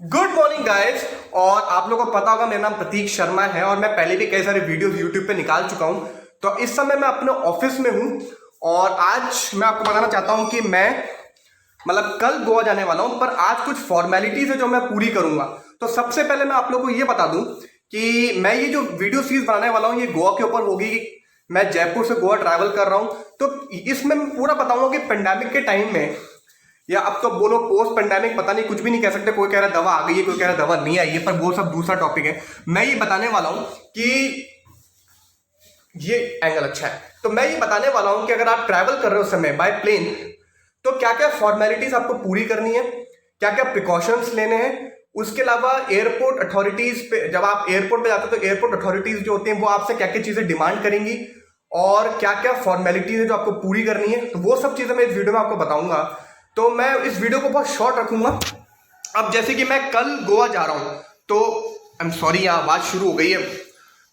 Good morning guys. और आप लोगों को पता होगा मेरा नाम प्रतीक शर्मा है और मैं पहले भी कई सारे वीडियोस यूट्यूब पे निकाल चुका हूं। तो इस समय मैं अपने ऑफिस में हूं और आज मैं आपको बताना चाहता हूं कि मैं कल गोवा जाने वाला हूं, पर आज कुछ फॉर्मेलिटीज है जो मैं पूरी करूंगा। तो सबसे पहले मैं आप लोगों को ये बता दूं कि मैं ये जो वीडियो सीरीज बनाने वाला हूं ये गोवा के ऊपर होगी। मैं जयपुर से गोवा ट्रैवल कर रहा हूं, तो इसमें मैं पूरा बताऊंगा कि पेंडेमिक के टाइम में, या अब तो बोलो पोस्ट पेंडेमिक, पता नहीं, कुछ भी नहीं कह सकते। कोई कह रहा है दवा आ गई है, कोई कह रहा है दवा नहीं आई है, पर वो सब दूसरा टॉपिक है। मैं ये बताने वाला हूं कि ये एंगल अच्छा है। तो मैं ये बताने वाला हूं कि अगर आप ट्रैवल कर रहे हो समय बाय प्लेन, तो क्या क्या फॉर्मेलिटीज आपको पूरी करनी है, क्या क्या प्रिकॉशंस लेने हैं। उसके अलावा एयरपोर्ट अथॉरिटीज पे, जब आप एयरपोर्ट पे जाते हो तो एयरपोर्ट अथॉरिटीज जो होती हैं वो आपसे क्या क्या चीजें डिमांड करेंगी और क्या क्या फॉर्मेलिटीज है जो आपको पूरी करनी है। तो वो सब चीजें मैं इस वीडियो में आपको बताऊंगा। तो मैं इस वीडियो को बहुत शॉर्ट रखूंगा। अब जैसे कि मैं कल गोवा जा रहा हूं, तो आई एम सॉरी, आवाज शुरू हो गई है।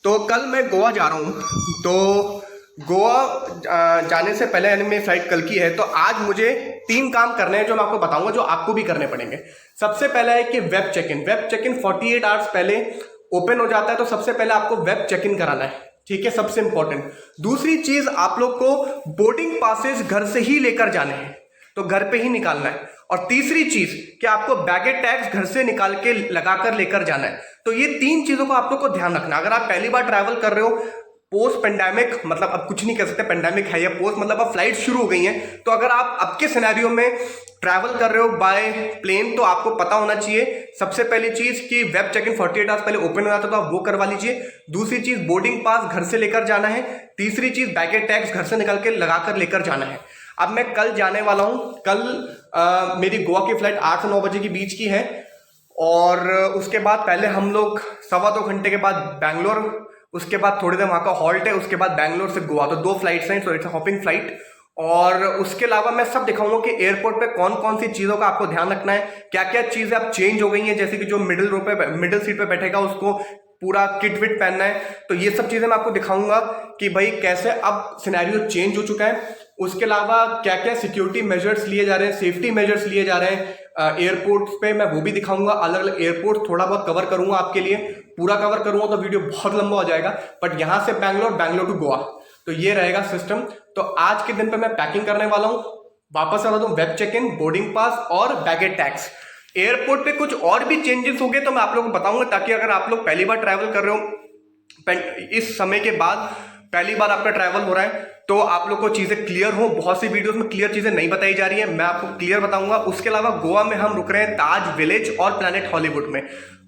तो कल मैं गोवा जा रहा हूं, तो गोवा जाने से पहले, यानी मेरी फ्लाइट कल की है, तो आज मुझे 3 काम करने हैं जो मैं आपको बताऊंगा, जो आपको भी करने पड़ेंगे। सबसे पहला है कि web check in. Web check in 48 hours पहले ओपन हो जाता है, तो सबसे पहले आपको वेब चेक इन कराना है, ठीक है, सबसे इंपॉर्टेंट। दूसरी चीज, आप लोग को बोर्डिंग पासेस घर से ही लेकर जाने हैं, तो घर पे ही निकालना है। और तीसरी चीज कि आपको बैगेज टैग्स घर से निकाल के लगाकर लेकर जाना है। तो ये 3 चीजों को आप लोग को ध्यान रखना। अगर आप पहली बार ट्रैवल कर रहे हो पोस्ट पेंडेमिक, अब कुछ नहीं कह सकते पेंडेमिक है या पोस्ट, अब फ्लाइट शुरू हो गई हैं, तो अगर आप अब के सिनेरियो में ट्रैवल कर रहे हो बाय प्लेन, तो आपको पता होना चाहिए सबसे पहली चीज कि वेब चेक इन 48 आवर्स पहले ओपन हो जाता है, तो आप वो करवा लीजिए। दूसरी चीज, बोर्डिंग पास घर से लेकर जाना है। तीसरी चीज, बैगेज टैग्स घर से निकाल के लगाकर लेकर जाना है। अब मैं कल जाने वाला हूं। कल मेरी गोवा की फ्लाइट 8 से 9 बजे के बीच की है, और उसके बाद पहले हम लोग 1.25 घंटे के बाद बैंगलोर, उसके बाद थोड़ी देर वहां का हॉल्ट है, उसके बाद बैंगलोर से गोवा, तो 2 फ्लाइट्स हैं, सो इट्स हॉपिंग फ्लाइट। और उसके अलावा मैं सब दिखाऊंगा कि एयरपोर्ट पे कौन कौन सी चीजों का आपको ध्यान रखना है, क्या क्या चीजें अब चेंज हो गई हैं, जैसे कि जो मिडिल सीट पे बैठेगा उसको पूरा किट विट पहनना है। तो ये सब चीजें मैं आपको दिखाऊंगा कि भाई कैसे अब सिनेरियो चेंज हो चुका है। उसके अलावा क्या क्या सिक्योरिटी मेजर्स लिए जा रहे हैं, सेफ्टी मेजर्स लिए जा रहे हैं एयरपोर्ट पे, मैं वो भी दिखाऊंगा। अलग अलग एयरपोर्ट थोड़ा बहुत कवर करूंगा आपके लिए। पूरा कवर करूंगा तो वीडियो बहुत लंबा हो जाएगा, बट यहां से बैंगलोर टू गोवा, तो ये रहेगा सिस्टम। तो आज के दिन पे मैं पैकिंग करने वाला हूं। वापस आ रहा हूं, web check in, boarding pass और बैगेज टैक्स। एयरपोर्ट पे कुछ और भी चेंजेस हो गए तो मैं आप लोगों को बताऊंगा, ताकि अगर आप लोग पहली बार ट्रैवल कर रहे हो, इस समय के बाद पहली बार आपका ट्रैवल हो रहा है, तो आप लोग को चीजें क्लियर हो। बहुत सी वीडियोस में क्लियर चीजें नहीं बताई जा रही है, मैं आपको क्लियर बताऊंगा। उसके अलावा गोवा में हम रुक रहे हैं ताज विलेज और प्लैनेट हॉलीवुड में,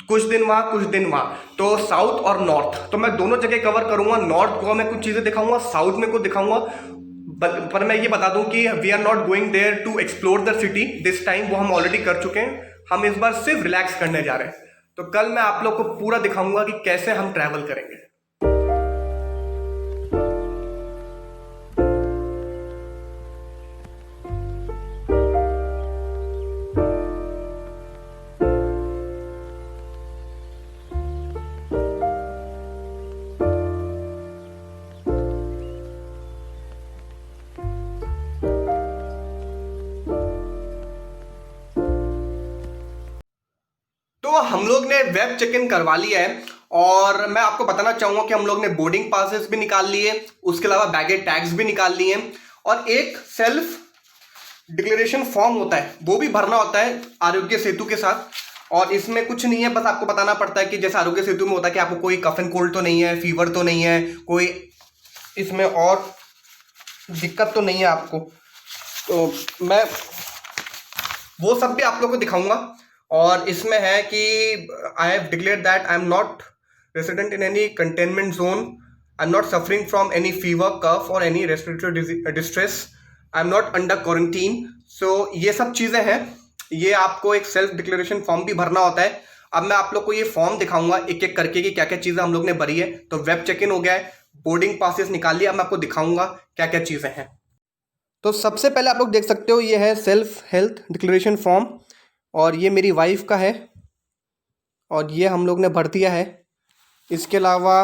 कुछ दिन वहां कुछ दिन वहां, तो साउथ और नॉर्थ, तो मैं दोनों जगह कवर करूंगा। नॉर्थ गोवा में कुछ चीजें दिखाऊंगा, साउथ में कुछ दिखाऊंगा। पर मैं ये बता दूं कि we are not going there to explore the city this time, वो हम ऑलरेडी कर चुके हैं। हम इस बार सिर्फ रिलैक्स करने जा रहे हैं। तो कल मैं आप लोग को पूरा दिखाऊंगा कि कैसे हम ट्रैवल करेंगे। तो हम लोग ने वेब चेक इन करवा लिया है, और मैं आपको बताना चाहूंगा कि हम लोग ने बोर्डिंग पासेस भी निकाल लिए, उसके अलावा बैगेज टैग्स भी निकाल लिए, और एक सेल्फ डिक्लेरेशन फॉर्म होता है वो भी भरना होता है आरोग्य सेतु के साथ। और इसमें कुछ नहीं है, बस आपको बताना पड़ता है कि जैसे आरोग्य सेतु में होता है कि आपको कोई कफ एंड कोल्ड तो नहीं है, फीवर तो नहीं है, कोई इसमें और दिक्कत तो नहीं है आपको। तो मैं वो सब भी आप लोग को दिखाऊंगा। और इसमें है कि I have declare that I am not resident in any containment zone, I am not suffering from any fever, cough और any respiratory distress, I am not under quarantine. So ये सब चीज़ें हैं। ये आपको एक सेल्फ डिक्लेरेशन फॉर्म भी भरना होता है। अब मैं आप लोग को ये फॉर्म दिखाऊंगा एक एक करके कि क्या क्या चीज़ें हम लोग ने भरी है। तो वेब चेक इन हो गया है, बोर्डिंग पासेस निकाल लिया, अब मैं आपको दिखाऊंगा क्या क्या चीज़ें हैं। तो सबसे पहले आप लोग देख सकते हो, ये है सेल्फ हेल्थ डिक्लेरेशन फॉर्म, और ये मेरी वाइफ का है, और ये हम लोग ने भर दिया है। इसके अलावा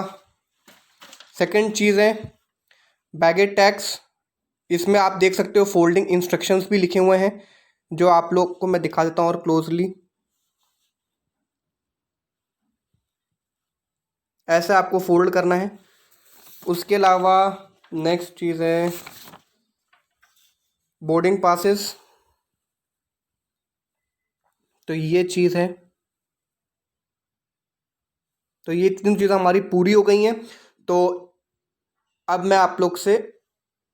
सेकंड चीज़ है बैगेज टैक्स। इसमें आप देख सकते हो फोल्डिंग इंस्ट्रक्शंस भी लिखे हुए हैं, जो आप लोग को मैं दिखा देता हूँ और क्लोजली। ऐसे आपको फोल्ड करना है। उसके अलावा नेक्स्ट चीज़ है बोर्डिंग पासेस। तो ये चीज़ है, तो ये 3 चीज़ें हमारी पूरी हो गई हैं। तो अब मैं आप लोग से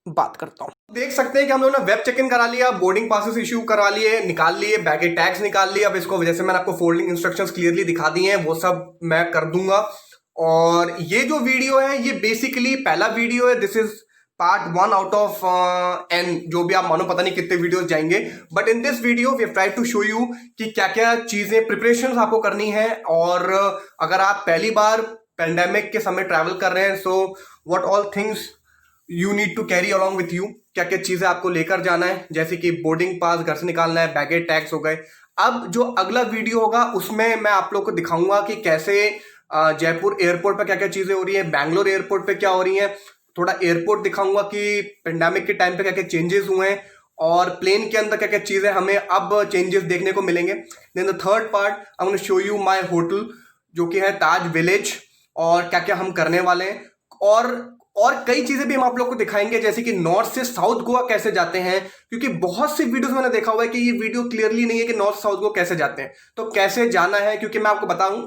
बात करता हूँ। देख सकते हैं कि हम लोगों ने वेब चेक इन करा लिया, बोर्डिंग पासेस इशू करवा लिए, निकाल लिए, बैगेज टैग्स निकाल लिए। अब इसको जैसे मैंने आपको फोल्डिंग इंस्ट्रक्शंस क्लियरली दिखा दिए हैं वो सब मैं कर दूंगा। और ये जो वीडियो है ये बेसिकली पहला वीडियो है। This is part 1 out of n, जो भी आप मानो, पता नहीं कितने वीडियोस जाएंगे। But in this video we have tried to show you कि क्या क्या चीजें प्रिपरेशन आपको करनी है। और अगर आप पहली बार पेंडेमिक के समय ट्रैवल कर रहे हैं, so what all things you need to carry along with you, क्या क्या चीजें आपको लेकर जाना है, जैसे कि बोर्डिंग पास घर से निकालना है, बैगेज टैग्स हो गए। अब जो अगला वीडियो होगा उसमें मैं आप लोग को दिखाऊंगा कि कैसे जयपुर एयरपोर्ट पर क्या क्या चीजें हो रही है, बैंगलोर एयरपोर्ट पे क्या हो रही है। थोड़ा एयरपोर्ट दिखाऊंगा कि पेंडेमिक के टाइम पे क्या क्या चेंजेस हुए हैं, और प्लेन के अंदर क्या क्या चीजें हमें अब चेंजेस देखने को मिलेंगे। Then the third part I want to show you my hotel, जो कि है ताज विलेज, और क्या क्या हम करने वाले हैं। और कई चीजें भी हम आप लोग को दिखाएंगे, जैसे कि नॉर्थ से साउथ गोवा कैसे जाते हैं, क्योंकि बहुत सी वीडियोस मैंने देखा हुआ है कि ये वीडियो क्लियरली नहीं है कि नॉर्थ साउथ गोवा कैसे जाते हैं। तो कैसे जाना है, क्योंकि मैं आपको बताऊं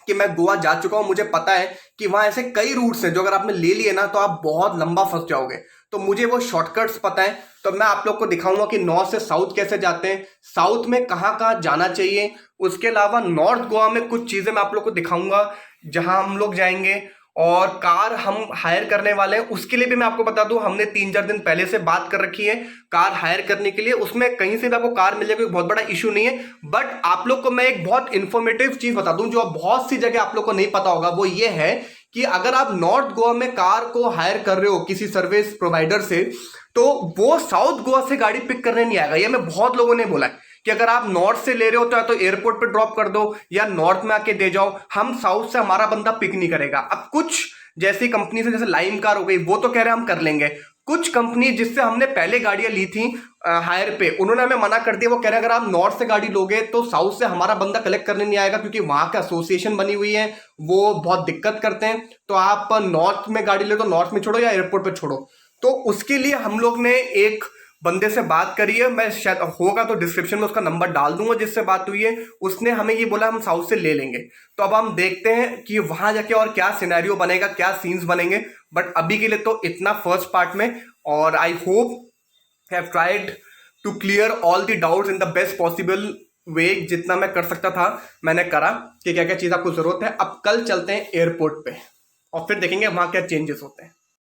कि मैं गोवा जा चुका हूं, मुझे पता है कि वहां ऐसे कई रूट्स हैं जो अगर आपने ले लिए ना तो आप बहुत लंबा फंस जाओगे। तो मुझे वो शॉर्टकट्स पता है, तो मैं आप लोग को दिखाऊंगा कि नॉर्थ से साउथ कैसे जाते हैं, साउथ में कहाँ कहाँ जाना चाहिए। उसके अलावा नॉर्थ गोवा में कुछ चीजें मैं आप लोग को दिखाऊंगा जहां हम लोग जाएंगे। और कार हम हायर करने वाले हैं, उसके लिए भी मैं आपको बता दूं, हमने 3-4 दिन पहले से बात कर रखी है कार हायर करने के लिए। उसमें कहीं से भी आपको कार मिल जाएगी, कोई बहुत बड़ा इशू नहीं है। बट आप लोग को मैं एक बहुत इंफॉर्मेटिव चीज बता दूं जो बहुत सी जगह आप लोग को नहीं पता होगा, वो ये है कि अगर आप नॉर्थ गोवा में कार को हायर कर रहे हो किसी सर्विस प्रोवाइडर से, तो वो साउथ गोवा से गाड़ी पिक करने नहीं आएगा। ये मैं बहुत लोगों ने बोला है कि अगर आप नॉर्थ से ले रहे हो तो या तो एयरपोर्ट पे ड्रॉप कर दो या नॉर्थ में आके दे जाओ, हम साउथ से हमारा बंदा पिक नहीं करेगा। अब कुछ जैसी कंपनी से, जैसे लाइम कार हो गई, वो तो कह रहे हैं हम कर लेंगे। कुछ कंपनी जिससे हमने पहले गाड़ियां ली थी हायर पे, उन्होंने हमें मना कर दिया। वो कह रहे हैं अगर आप नॉर्थ से गाड़ी लोगे तो साउथ से हमारा बंदा कलेक्ट करने नहीं आएगा, क्योंकि वहां का एसोसिएशन बनी हुई है, वो बहुत दिक्कत करते हैं। तो आप नॉर्थ में गाड़ी ले तो नॉर्थ में छोड़ो या एयरपोर्ट पे छोड़ो। तो उसके लिए हम लोग ने एक बंदे से बात करी है, मैं शायद होगा तो डिस्क्रिप्शन में उसका नंबर डाल दूंगा जिससे बात हुई है। उसने हमें ये बोला हम साउथ से ले लेंगे। तो अब हम देखते हैं कि वहां जाके और क्या सिनेरियो बनेगा, क्या सीन्स बनेंगे। बट अभी के लिए तो इतना फर्स्ट पार्ट में, और I hope have tried to clear all the doubts in the best possible way. जितना मैं कर सकता था मैंने करा, कि क्या क्या चीज आपको जरूरत है। अब कल चलते हैं एयरपोर्ट पे और फिर देखेंगे वहां क्या चेंजेस होते हैं।